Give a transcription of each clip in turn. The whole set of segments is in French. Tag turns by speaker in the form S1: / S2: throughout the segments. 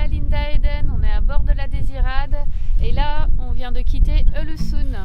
S1: à Linda Eden, on est à bord de la Désirade et là on vient de quitter Ölüsund.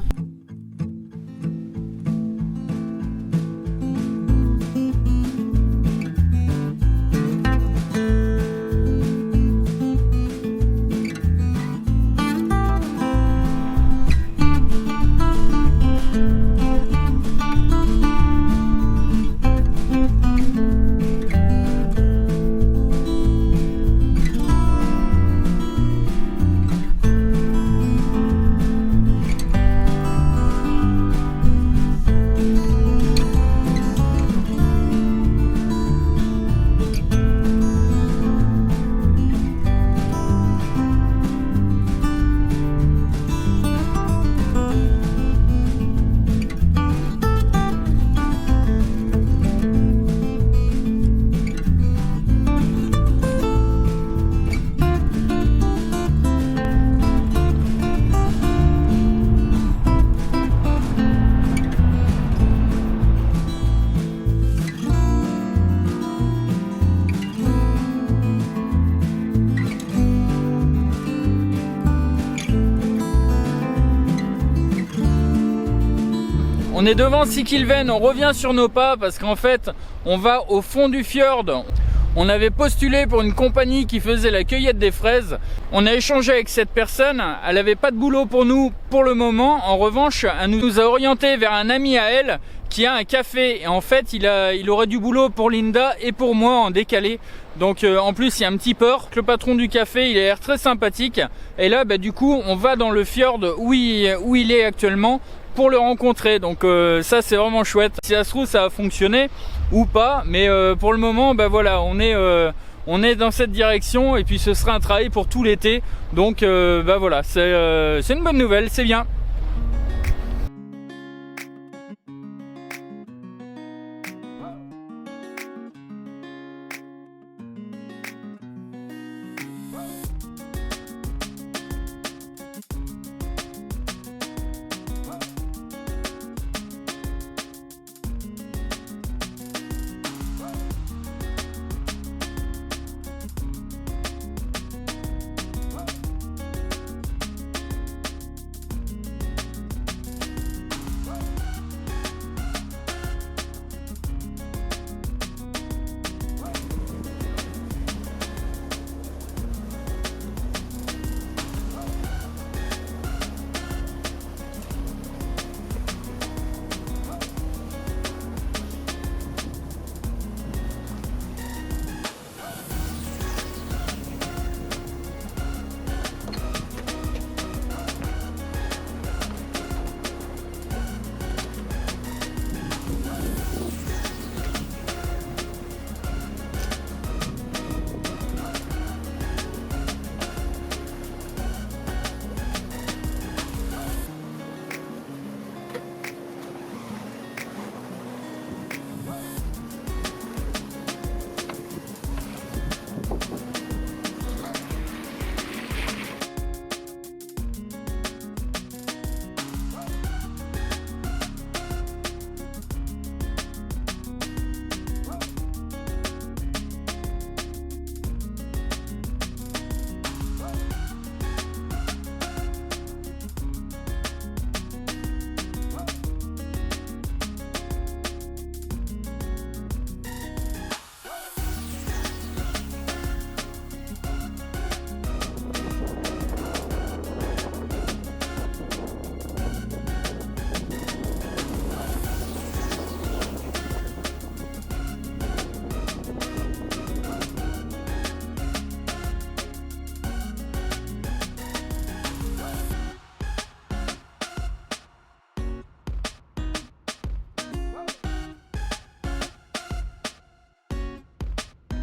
S2: On est devant Sykkylven, on revient sur nos pas parce qu'en fait on va au fond du fjord. On avait postulé pour une compagnie qui faisait la cueillette des fraises. On a échangé avec cette personne, elle n'avait pas de boulot pour nous pour le moment. En revanche, elle nous a orienté vers un ami à elle qui a un café. Et en fait, il aurait du boulot pour Linda et pour moi en décalé. Donc en plus, il y a un petit port. Le patron du café, il a l'air très sympathique. Et là, du coup, on va dans le fjord où il est actuellement pour le rencontrer. Donc ça, c'est vraiment chouette. Si ça se trouve, ça a fonctionné ou pas. Mais pour le moment, voilà, on est dans cette direction. Et puis, ce sera un travail pour tout l'été. Donc voilà, c'est une bonne nouvelle, c'est bien.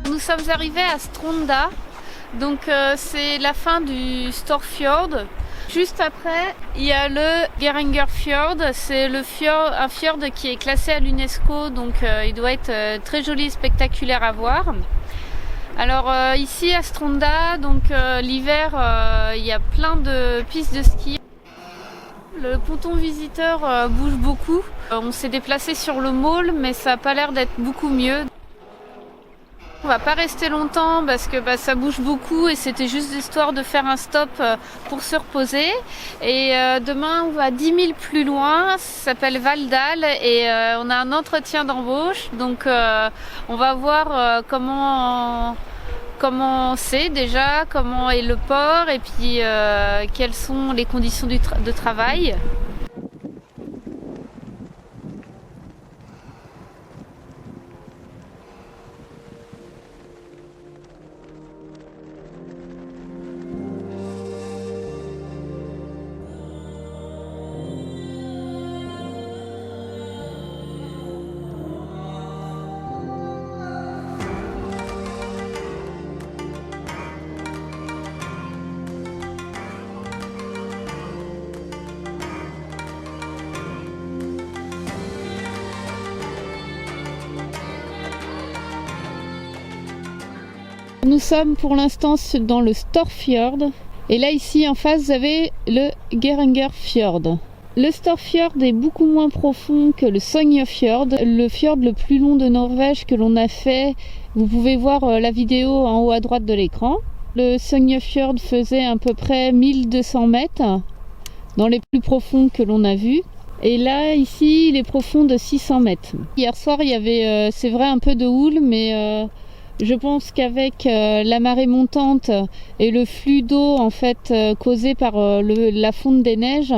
S1: Nous sommes arrivés à Stronda, donc c'est la fin du Storfjord. Juste après, il y a le Geirangerfjord, c'est un fjord qui est classé à l'UNESCO, donc il doit être très joli et spectaculaire à voir. Alors ici à Stronda, donc l'hiver, il y a plein de pistes de ski. Le ponton visiteur bouge beaucoup. On s'est déplacé sur le môle, mais ça n'a pas l'air d'être beaucoup mieux. On va pas rester longtemps parce que ça bouge beaucoup et c'était juste histoire de faire un stop pour se reposer. Et demain on va 10 000 plus loin, ça s'appelle Val d'Al et on a un entretien d'embauche. Donc on va voir comment c'est déjà, comment est le port et puis quelles sont les conditions de travail. Nous sommes pour l'instant dans le Storfjord et là ici en face vous avez le Geirangerfjord. Le Storfjord est beaucoup moins profond que le Sognefjord, le fjord le plus long de Norvège que l'on a fait. Vous pouvez voir la vidéo en haut à droite de l'écran. Le Sognefjord faisait à peu près 1200 mètres dans les plus profonds que l'on a vus. Et là, ici, il est profond de 600 mètres. Hier soir, il y avait, c'est vrai, un peu de houle, mais je pense qu'avec la marée montante et le flux d'eau en fait causé par la fonte des neiges,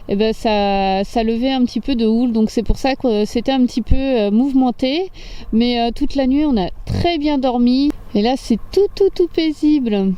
S1: et ben ça levait un petit peu de houle, donc c'est pour ça que c'était un petit peu mouvementé, mais toute la nuit on a très bien dormi et là c'est tout paisible.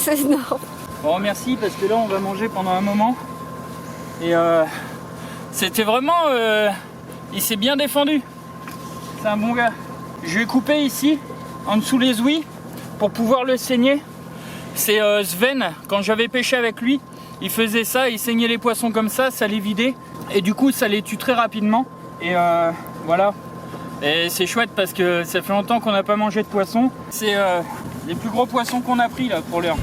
S1: C'est énorme.
S2: Bon, merci parce que là on va manger pendant un moment. Et c'était vraiment... il s'est bien défendu. C'est un bon gars. Je vais couper ici, en dessous les ouïes, pour pouvoir le saigner. C'est Sven, quand j'avais pêché avec lui, il faisait ça, il saignait les poissons comme ça les vidait. Et du coup ça les tue très rapidement. Et voilà. Et c'est chouette parce que ça fait longtemps qu'on n'a pas mangé de poisson. C'est les plus gros poissons qu'on a pris là pour l'heure.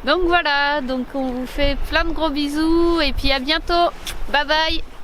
S1: Donc voilà, donc on vous fait plein de gros bisous et puis à bientôt. Bye bye.